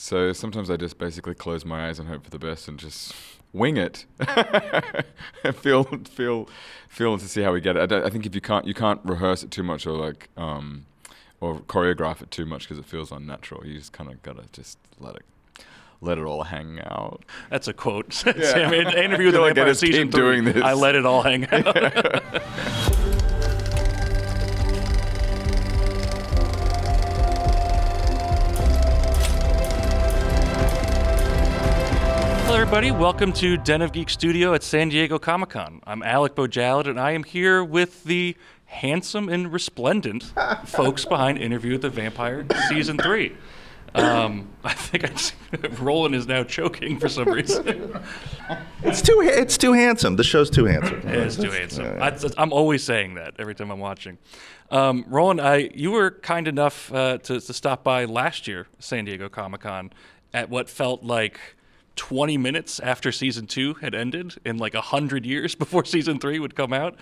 So sometimes I just basically close my eyes and hope for the best and just wing it. feel to see how we get it. I think if you can't rehearse it too much or or choreograph it too much because it feels unnatural. You just kind of gotta just let it all hang out. That's a quote. Yeah. Sam, in an interview with the Vampire season 3, doing this. I let it all hang out. Hello, everybody. Welcome to Den of Geek Studio at San Diego Comic-Con. I'm Alec Bojalad, and I am here with the handsome and resplendent folks behind Interview with the Vampire Season 3. I think Rolin is now choking for some reason. It's too handsome. The show's too handsome. It is too handsome. I'm always saying that every time I'm watching. Rolin, you were kind enough to stop by last year, San Diego Comic-Con, at what felt like 20 minutes after Season 2 had ended and like 100 years before Season 3 would come out.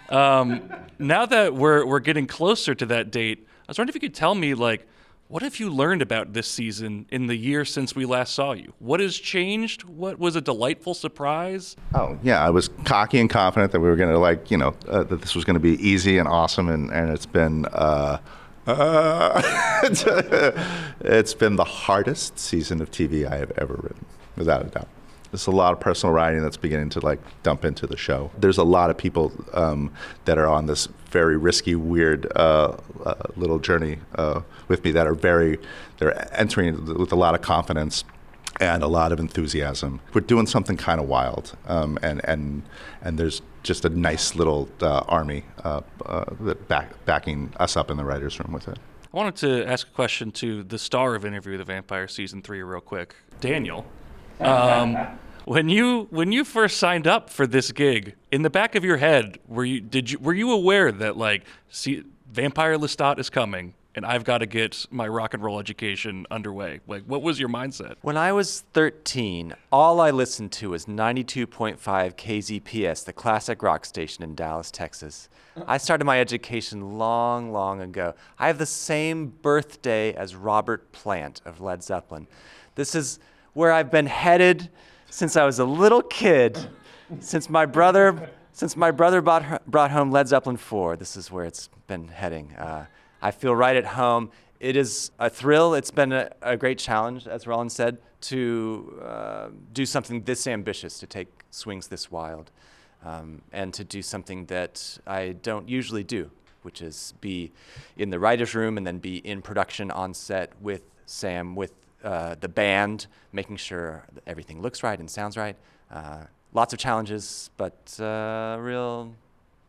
Now that we're getting closer to that date, I was wondering if you could tell me, what have you learned about this season in the year since we last saw you? What has changed? What was a delightful surprise? Oh, yeah, I was cocky and confident that we were going to, that this was going to be easy and awesome, and it's been... it's been the hardest season of TV I have ever written, without a doubt. There's a lot of personal writing that's beginning to dump into the show. There's a lot of people that are on this very risky, weird little journey with me that they're entering with a lot of confidence and a lot of enthusiasm. We're doing something kind of wild, and there's just a nice little army backing us up in the writers' room with it. I wanted to ask a question to the star of Interview with the Vampire Season 3 real quick, Daniel. When you first signed up for this gig, in the back of your head, were you aware that Vampire Lestat is coming and I've got to get my rock and roll education underway? What was your mindset? When I was 13, all I listened to was 92.5 KZPS, the classic rock station in Dallas, Texas. I started my education long, long ago. I have the same birthday as Robert Plant of Led Zeppelin. This is where I've been headed since I was a little kid. Since my brother brought home Led Zeppelin 4, this is where it's been heading. I feel right at home. It is a thrill. It's been a great challenge, as Rolin said, to do something this ambitious, to take swings this wild, and to do something that I don't usually do, which is be in the writer's room and then be in production on set with Sam, with the band, making sure that everything looks right and sounds right. Lots of challenges, but real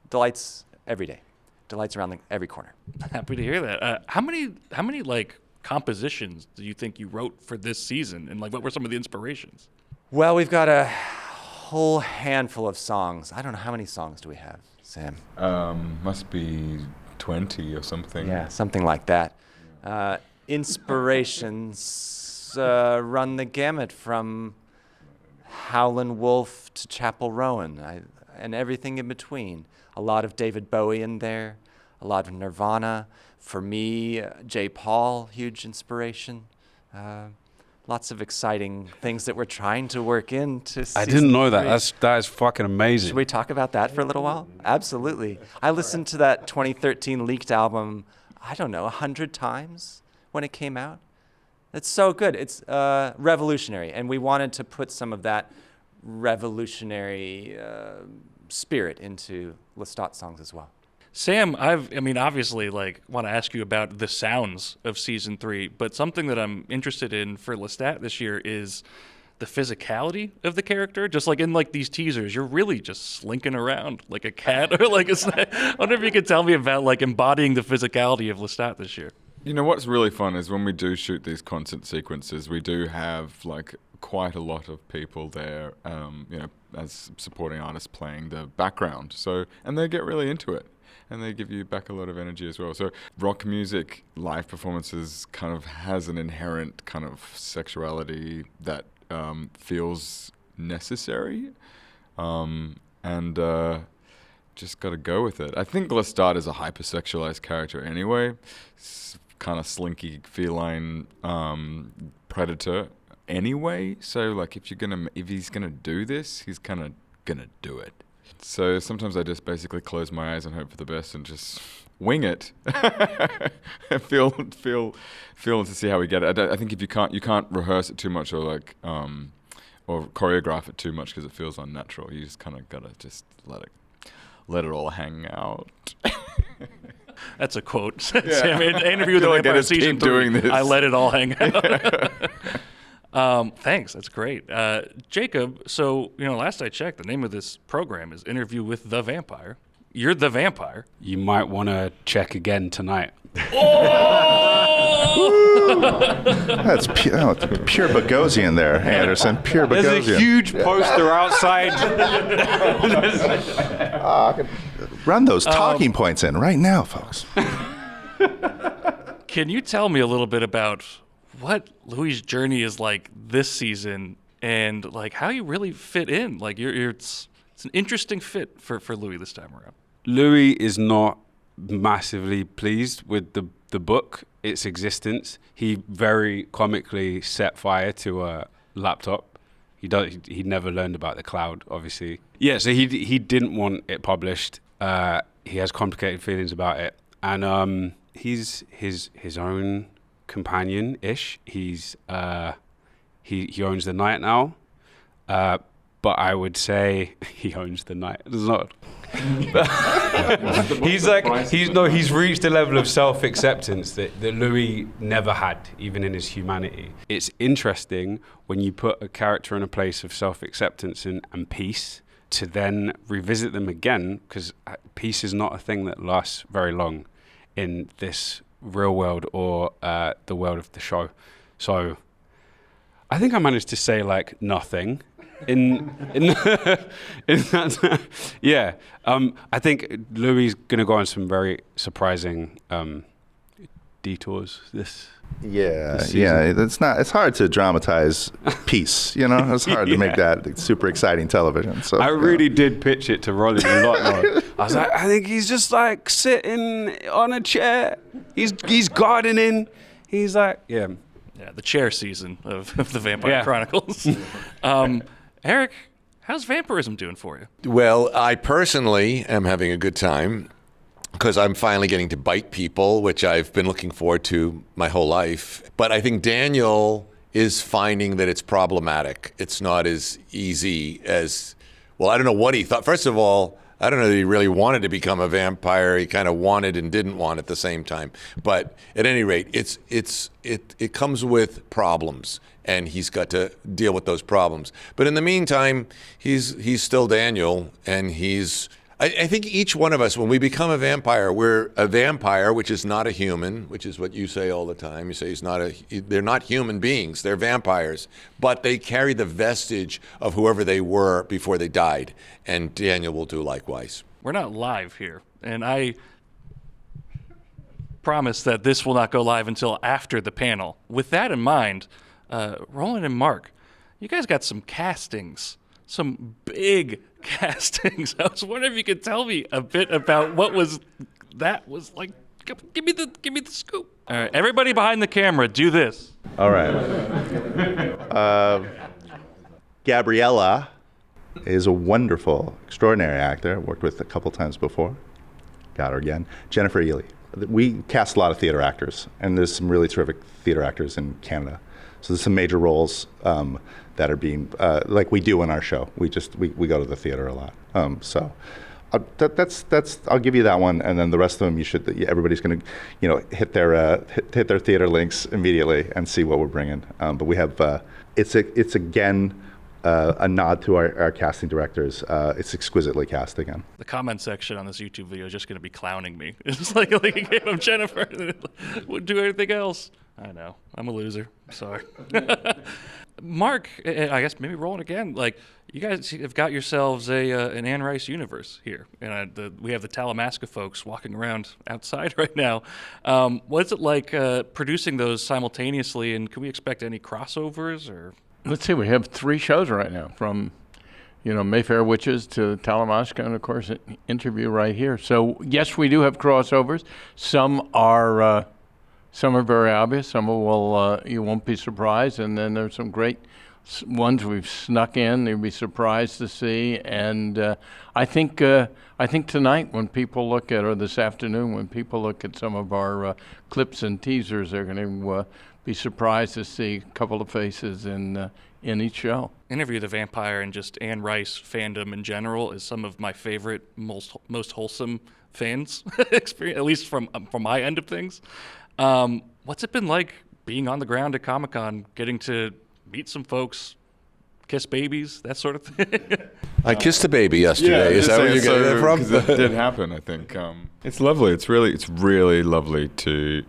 delights every day. Delights around every corner. Happy to hear that. How many compositions do you think you wrote for this season, and what were some of the inspirations? Well, we've got a whole handful of songs. I don't know, how many songs do we have, Sam? Must be 20 or something. Yeah, something like that. Inspirations run the gamut from Howlin' Wolf to Chapel Rowan, and everything in between. A lot of David Bowie in there, a lot of Nirvana. For me, J. Paul, huge inspiration. Lots of exciting things that we're trying to work into season I didn't know that. 3. That is fucking amazing. Should we talk about that for a little while? Absolutely. I listened to that 2013 leaked album, 100 times when it came out. It's so good. It's revolutionary, and we wanted to put some of that revolutionary spirit into Lestat songs as well. Sam, obviously, want to ask you about the sounds of Season 3, but something that I'm interested in for Lestat this year is the physicality of the character. Just in these teasers, you're really just slinking around like a cat or like a snake. I wonder if you could tell me about embodying the physicality of Lestat this year. You know what's really fun is when we do shoot these concert sequences, we do have quite a lot of people there, as supporting artists playing the background. So, and they get really into it, and they give you back a lot of energy as well. So, rock music, live performances kind of has an inherent kind of sexuality that feels necessary, and just got to go with it. I think Lestat is a hypersexualized character anyway. Kind of slinky, feline predator anyway. So like if he's gonna do this, he's kind of gonna do it. So sometimes I just basically close my eyes and hope for the best and just wing it. feel to see how we get it. I think if you can't rehearse it too much or like or choreograph it too much because it feels unnatural. You just kind of gotta just let it all hang out. That's a quote. Sam, in the interview with the Vampire season 3, doing this. I let it all hang out. Thanks. That's great. Jacob, so, last I checked, the name of this program is Interview with the Vampire. You're the vampire. You might want to check again tonight. That's pure Bogosian there, Anderson. Pure Bogosian. There's a huge poster outside. I could run those talking points in right now, folks. Can you tell me a little bit about what Louis' journey is like this season and like how you really fit in? Like it's an interesting fit for Louis this time around. Louis is not massively pleased with the book, its existence. He very comically set fire to a laptop. He never learned about the cloud, obviously. Yeah, so he didn't want it published. He has complicated feelings about it, and he's his own companion-ish. He owns the night now, but I would say he owns the night. It's not. He's reached a level of self-acceptance that Louis never had, even in his humanity. It's interesting when you put a character in a place of self-acceptance and peace to then revisit them again, because peace is not a thing that lasts very long in this real world or the world of the show. So I think I managed to say like nothing. In that, yeah. I think Louis is going to go on some very surprising detours this. Yeah. It's hard to dramatize peace. It's hard to make that super exciting television. So I really did pitch it to Rolin a lot. Though. I was like, I think he's just like sitting on a chair. He's gardening. He's like, yeah, the chair season of the Vampire Chronicles. Eric, how's vampirism doing for you? Well, I personally am having a good time because I'm finally getting to bite people, which I've been looking forward to my whole life. But I think Daniel is finding that it's problematic. It's not as easy as, well, I don't know what he thought. First of all, I don't know that he really wanted to become a vampire. He kind of wanted and didn't want at the same time. But at any rate, it comes with problems, and he's got to deal with those problems. But in the meantime, he's still Daniel, and I think each one of us, when we become a vampire, we're a vampire, which is not a human, which is what you say all the time. You say they're not human beings, they're vampires, but they carry the vestige of whoever they were before they died, and Daniel will do likewise. We're not live here, and I promise that this will not go live until after the panel. With that in mind, Rolin and Mark, you guys got some castings, some big castings. I was wondering if you could tell me a bit about what was like. Give me the scoop. All right, everybody behind the camera, do this. All right. Gabriella is a wonderful, extraordinary actor. Worked with a couple times before. Got her again. Jennifer Ely. We cast a lot of theater actors, and there's some really terrific theater actors in Canada. So there's some major roles that are being, like we do in our show. We go to the theater a lot. So I'll give you that one, and then the rest of them everybody's going to, hit their theater links immediately and see what we're bringing. But we have, it's again a nod to our casting directors. It's exquisitely cast again. The comment section on this YouTube video is just going to be clowning me. It's like you gave him Jennifer, wouldn't do anything else. I know, I'm a loser. Sorry. Mark, I guess maybe Rolin again. Like, you guys have got yourselves an Anne Rice universe here, and we have the Talamasca folks walking around outside right now. What's it like producing those simultaneously, and can we expect any crossovers? Or let's see, we have 3 shows right now, from Mayfair Witches to Talamasca, and of course an interview right here. So yes, we do have crossovers. Some are Some are very obvious. Some will you won't be surprised, and then there's some great ones we've snuck in. You'll be surprised to see. And I think tonight, when people look at, or this afternoon, when people look at some of our clips and teasers, they're going to be surprised to see a couple of faces in each show. Interview the Vampire and just Anne Rice fandom in general is some of my favorite, most wholesome fans experience, at least from my end of things. What's it been like being on the ground at Comic-Con, getting to meet some folks, kiss babies, that sort of thing? I kissed a baby yesterday. Is that where you're getting that from? 'Cause it did happen, I think. It's lovely. It's really lovely to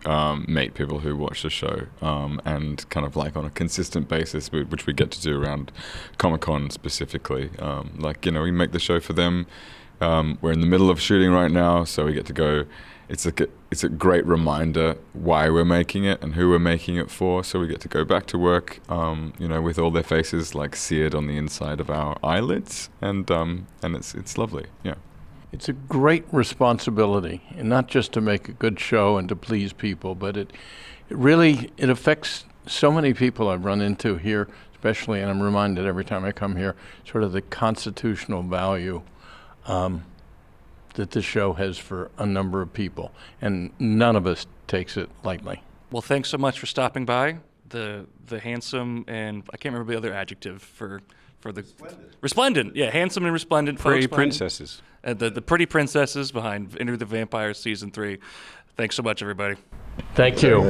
meet people who watch the show and kind of like on a consistent basis, which we get to do around Comic-Con specifically. We make the show for them. We're in the middle of shooting right now, so we get to go. It's a great reminder why we're making it and who we're making it for. So we get to go back to work, with all their faces like seared on the inside of our eyelids, and it's lovely. Yeah. It's a great responsibility, and not just to make a good show and to please people, but it really affects so many people I've run into here, especially, and I'm reminded every time I come here, sort of the constitutional value that this show has for a number of people, and none of us takes it lightly. Well, thanks so much for stopping by. The handsome and I can't remember the other adjective for the resplendent. Yeah, handsome and resplendent. Pretty folks princesses. The pretty princesses behind Enter the Vampire Season 3. Thanks so much, everybody. Thank you.